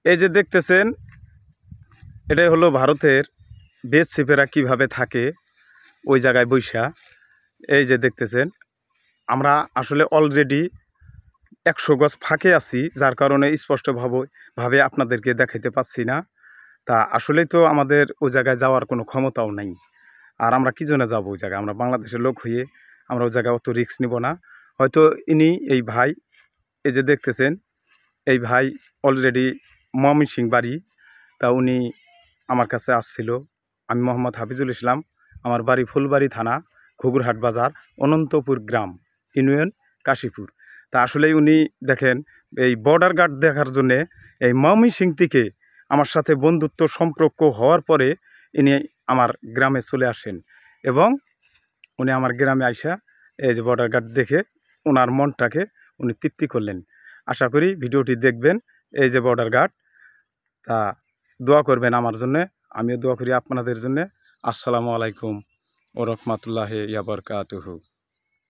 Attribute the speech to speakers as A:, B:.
A: এই যে দেখতেছেন, এটাই হলো ভারতের বিএসএফেরা কীভাবে থাকে ওই জায়গায় বৈশা। এই যে দেখতেছেন, আমরা আসলে অলরেডি 100 গজ ফাঁকে আছি, যার কারণে স্পষ্টভাবে আপনাদেরকে দেখাইতে পাচ্ছি না। তা আসলেই তো আমাদের ওই জায়গায় যাওয়ার কোনো ক্ষমতাও নাই। আর আমরা কী জন্য যাবো ওই জায়গায়? আমরা বাংলাদেশের লোক হয়ে আমরা ওই জায়গায় অত রিস্ক নিব না। হয়তো এই ভাই, এই যে দেখতেছেন, এই ভাই অলরেডি ময়মনসিংহ বাড়ি। তা উনি আমার কাছে আসছিল। আমি মোহাম্মদ হাফিজুল ইসলাম, আমার বাড়ি ফুলবাড়ি থানা, ঘুঘুরহাট বাজার, অনন্তপুর গ্রাম, ইউনিয়ন কাশীপুর। তা আসলেই উনি দেখেন, এই বর্ডার গার্ড দেখার জন্যে এই ময়মনসিংহ থেকে আমার সাথে বন্ধুত্ব সম্পর্ক হওয়ার পরে ইনি আমার গ্রামে চলে আসেন এবং উনি আমার গ্রামে আইসা এই যে বর্ডার গার্ড দেখে ওনার মনটাকে উনি তৃপ্তি করলেন। আশা করি ভিডিওটি দেখবেন। এই যে বর্ডার গার্ড, তা দোয়া করবেন আমার জন্যে, আমিও দোয়া করি আপনাদের জন্যে। আসসালামু আলাইকুম ওয়া রাহমাতুল্লাহি ওয়া বারাকাতুহু।